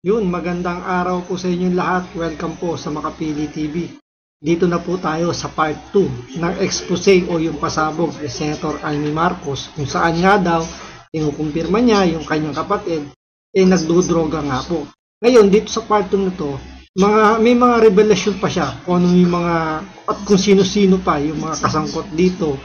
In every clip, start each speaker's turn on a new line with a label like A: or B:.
A: Yun, magandang araw po sa inyong lahat. Welcome po sa Makapili TV. Dito na po tayo sa part 2 ng expose o yung pasabog ni Senator Amy Marcos, kung saan nga daw inukumpirma niya yung kanyang kapatid nagdudroga nga po. Ngayon, dito sa part 2 na to, may mga revelasyon pa siya kung ano yung mga at kung sino-sino pa yung mga kasangkot dito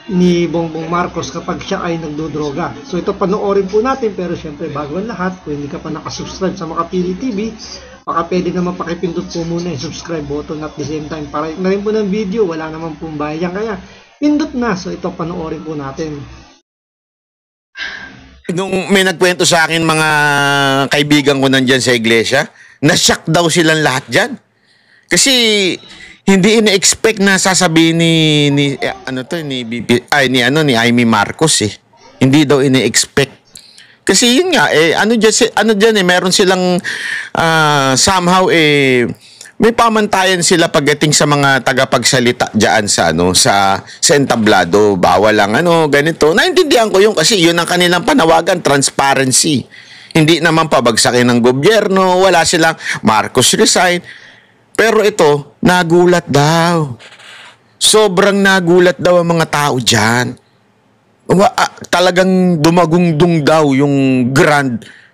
A: ni Bongbong Marcos kapag siya ay nagdodroga. So ito panoorin po natin, pero syempre bago ang lahat, kung hindi ka pa nakasubscribe sa Makapili TV, baka pwede naman pakipindot po muna yung subscribe button at the same time para na rin po ng video, wala naman pong bayan, kaya pindot na. So ito panoorin po natin.
B: Nung may nagkwento sa akin mga kaibigan ko nandyan sa iglesia, na-shock daw silang lahat dyan. Kasi hindi ina-expect na sasabihin ni Amy Marcos eh. Hindi daw ina-expect. Kasi yun nga meron silang somehow may pamantayan sila pagdating sa mga tagapagsalita diyan sa entablado. Bawal lang ganito. Naintindihan ko yun kasi yun ang kanilang panawagan, transparency. Hindi naman pabagsakin ng gobyerno, wala silang Marcos resign. Pero ito, nagulat daw. Sobrang nagulat daw ang mga tao diyan. Talagang dumagungdong daw yung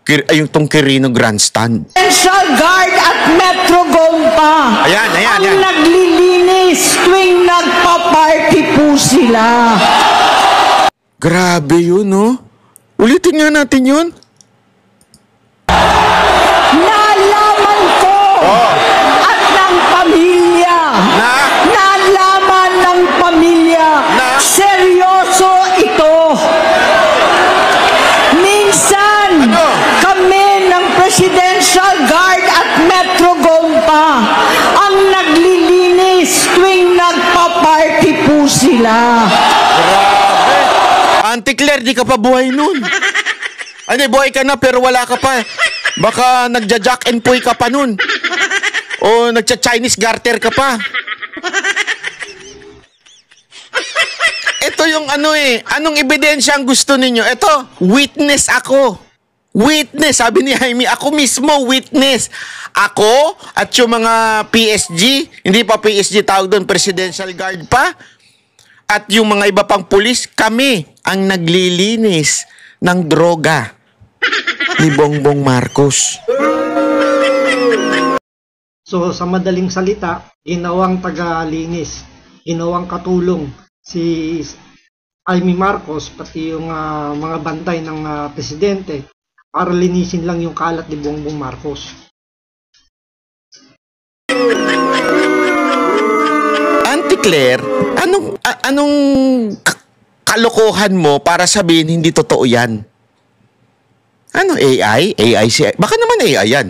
B: Quirino Grandstand.
C: Provincial Guard at Metro Gompa.
B: Ayan.
C: Ang naglilinis tuwing nagpa-party po sila.
B: Grabe yun, no? Ulitin nga natin yun.
C: Nalaman ko at ng pamilya. Nalaman ng pamilya. Seryoso ito. Minsan, kami ng Presidential Guard at Metro Gompa ang naglilinis tuwing nagpa-party po sila.
B: Grabe. Auntie Claire, di ka pa buhay nun. Buhay ka na pero wala ka pa. Baka nagja-jack and poy ka pa nun. O nagcha-Chinese garter ka pa. Ito yung anong ebidensya ang gusto ninyo? Ito, witness ako. Witness, sabi ni Jaime, ako mismo witness. Ako at yung mga PSG, hindi pa PSG tawag doon, Presidential Guard pa. At yung mga iba pang pulis, kami ang naglilinis ng droga ni Bongbong Marcos.
A: So sa madaling salita, ginawang tagalinis, ginawang katulong si Amy Marcos pati yung mga bantay ng presidente para linisin lang yung kalat ni Bongbong Marcos.
B: Auntie Claire, anong kalokohan mo para sabihin hindi totoo yan? AI? Baka naman AI yan.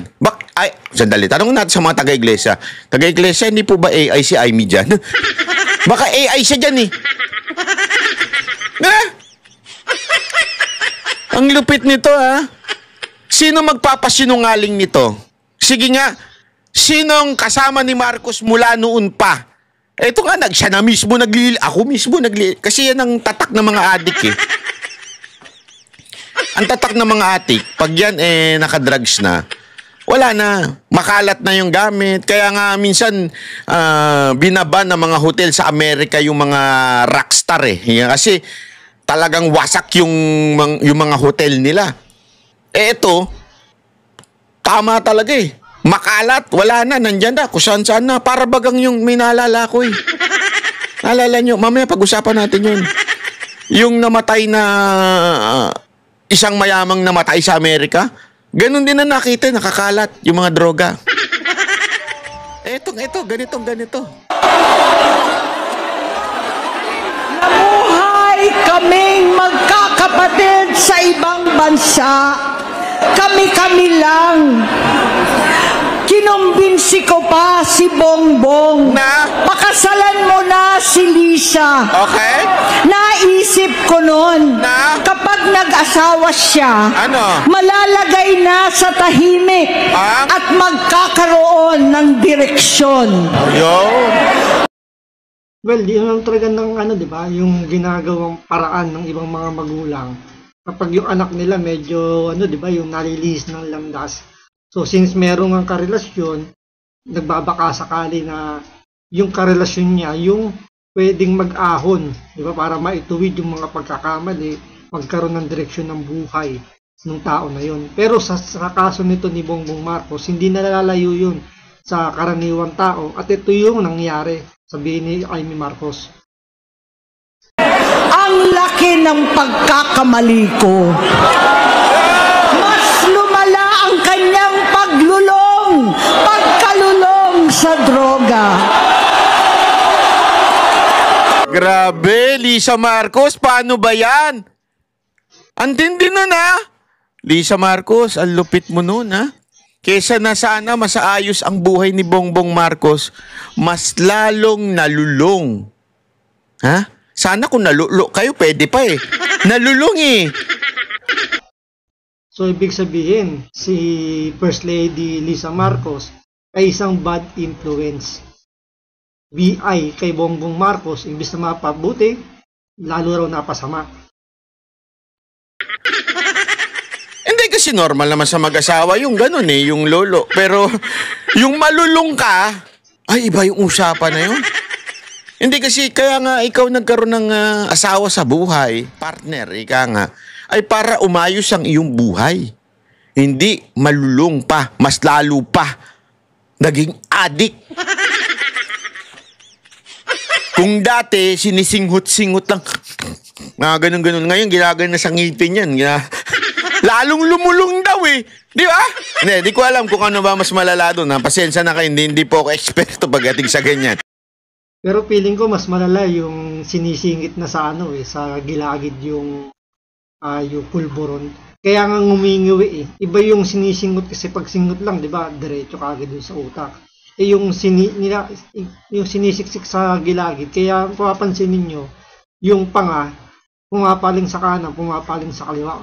B: Sandali, tanong natin sa mga taga-iglesia. Taga-iglesia, hindi po ba AI si Amy dyan? Baka AI siya dyan eh. Ang lupit nito Sino magpapasinungaling nito? Sige nga, sinong kasama ni Marcos mula noon pa? Ito nga, siya na mismo ako mismo kasi yan ang tatak ng mga adik eh. Ang tatak ng mga adik, pag yan nakadrugs na, wala na, makalat na yung gamit. Kaya nga minsan binaban ng mga hotel sa Amerika yung mga rockstar eh. Kasi talagang wasak yung mga hotel nila. Ito, tama talaga eh. Makalat, wala na, nandyan na, kung saan na. Para bagang yung may naalala ko eh. Naalala nyo, mamaya pag-usapan natin yun. Yung namatay na isang mayamang namatay sa Amerika, ganun din na nakita, nakakalat yung mga droga. Ganito.
C: Namuhay kaming magkakapatid sa ibang bansa. Kami-kami lang. Kinumbinsi ko pa si Bongbong
B: na
C: pakasalan mo na si Lisa.
B: Okay.
C: Naisip ko noon
B: na
C: kapag nag-asawa siya, malalagay na sa tahimik at magkakaroon ng direksyon.
A: Well, di naman talaga ng di ba, yung ginagawang paraan ng ibang mga magulang. Kapag yung anak nila medyo di ba, yung nalilihis ng landas, So since merong ang karelasyon, nagbabaka sakali na yung karelasyon niya yung pwedeng mag-ahon, di ba, para maituwid yung mga pagkakamali, magkaroon ng direksyon ng buhay ng tao na yun. Pero sa kaso nito ni Bongbong Marcos, hindi nalalayo yun sa karaniwang tao, at ito yung nangyari, sabihin ni Amy Marcos.
C: Ang laki ng pagkakamali ko. Mas lumala ang kanyang pagkalulong sa droga.
B: Grabe, Lisa Marcos, paano ba yan? Ang tindi nun, ha? Lisa Marcos, ang lupit mo nun, ha? Kesa na sana masaayos ang buhay ni Bongbong Marcos, mas lalong nalulong. Ha? Sana kung nalulo kayo, pwede pa eh. Nalulong eh.
A: So ibig sabihin, si First Lady Lisa Marcos ay isang bad influence. BI kay Bongbong Marcos, imbis na mapabuti, lalo raw napasama.
B: Hindi kasi normal naman sa mag-asawa yung ganun eh, yung lolo. Pero yung malulong ka, ay iba yung usapan na yun. Hindi kasi, kaya nga ikaw nagkaroon ng asawa sa buhay, partner, ika nga, ay para umayos ang iyong buhay. Hindi malulong pa, mas lalo pa, naging adik. Kung dati, sinisinghot-singhot lang, ganun-ganun. Ngayon, ginagano na sa ngipin yan. Lalong lumulong daw eh. Di ba? Hindi, di ko alam kung ano ba mas malala doon. Pasensya na kayo, hindi po ako eksperto pagdating sa ganyan.
A: Pero feeling ko mas malala yung sinisingit na sa sa gilagid yung pulburon. Kaya nga ngumingiwi eh. Iba yung sinisingot kasi pag singot lang, di ba? Diretso kagad dun sa utak. Yung sinisiksik sa gilagid. Kaya papansin ninyo, yung panga, pumapaling sa kanan, pumapaling sa kaliwa.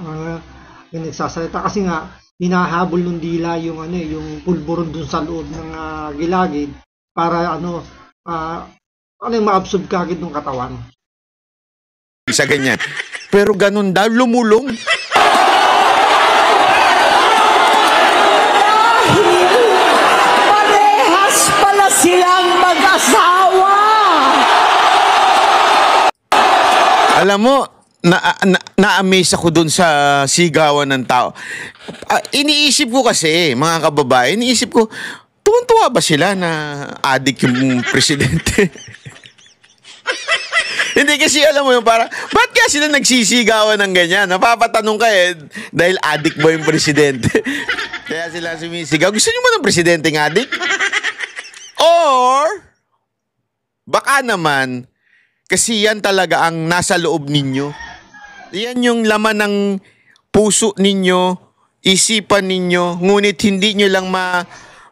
A: Yung nagsasalita. Kasi nga, hinahabol ng dila yung yung pulburon dun sa loob ng gilagid para ma-absorb kagad ng katawan.
B: Sa ganyan. Pero ganun daw, lumulong.
C: Parehas pala silang mag-asawa.
B: Alam mo, na-amaze ako dun sa sigawan ng tao. Iniisip ko kasi, mga kababae, iniisip ko, tuwan-tuwa ba sila na adik yung presidente? Hindi kasi alam mo yung ba't kaya sila nagsisigawan ng ganyan? Napapatanong ka eh, dahil adik ba yung presidente? Kaya sila sumisigaw. Gusto nyo ba ng presidenteng adik? Or, baka naman, kasi yan talaga ang nasa loob ninyo. Yan yung laman ng puso ninyo, isipan ninyo, ngunit hindi nyo lang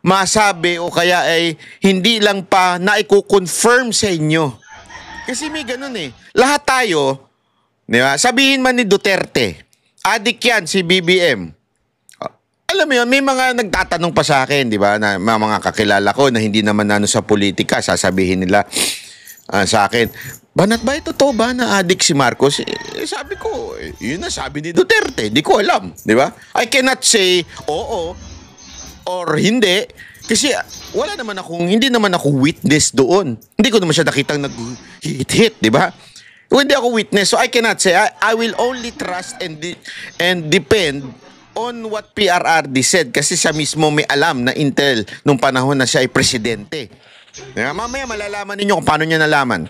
B: masabi o kaya ay hindi lang pa naiko-confirm sa inyo. Kasi may ganun eh. Lahat tayo, di ba? Sabihin man ni Duterte, adik yan si BBM. Alam mo yun, may mga nagtatanong pa sa akin, di ba? Na mga kakilala ko na hindi naman sa politika, sasabihin nila sa akin, banat ba ito to ba na adik si Marcos? Sabi ko, yun na sabi ni Duterte, di ko alam, di ba? I cannot say oo or hindi. Kasi hindi naman ako witness doon. Hindi ko naman siya nakitang nag-hit, di ba? Hindi ako witness, so I cannot say. I will only trust and depend on what PRRD said kasi siya mismo may alam na intel nung panahon na siya ay presidente. Mamaya malalaman ninyo kung paano niya nalaman.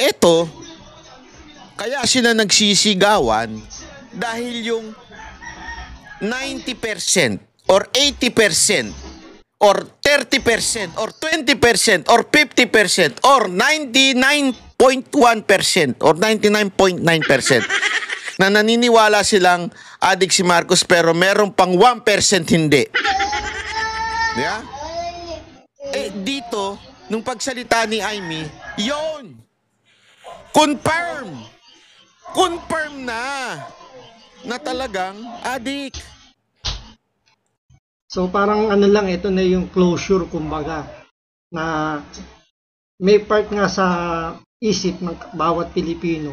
B: Eto, kaya sila nagsisigawan dahil yung 90% or 80% or 30% or 20% or 50% or 99.1% or 99.9% na naniniwala silang adik si Marcos pero meron pang 1% hindi. Yeah? Dito, nung pagsalita ni Amy, yon confirm na talagang adik.
A: So parang lang, ito na yung closure kumbaga, na may part nga sa isip ng bawat Pilipino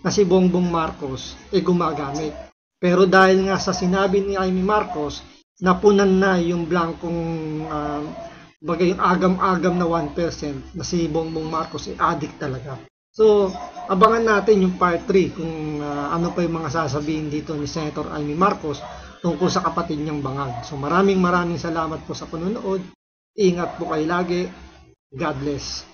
A: na si Bongbong Marcos ay gumagamit. Pero dahil nga sa sinabi ni Amy Marcos, napunan na yung blankong bagay yung agam-agam na 1% na si Bongbong Marcos ay addict talaga. So, abangan natin yung part 3 kung ano pa yung mga sasabihin dito ni Senator Amy Marcos tungkol sa kapatid niyang bangag. So, maraming salamat po sa panonood. Ingat po kayo lagi. God bless.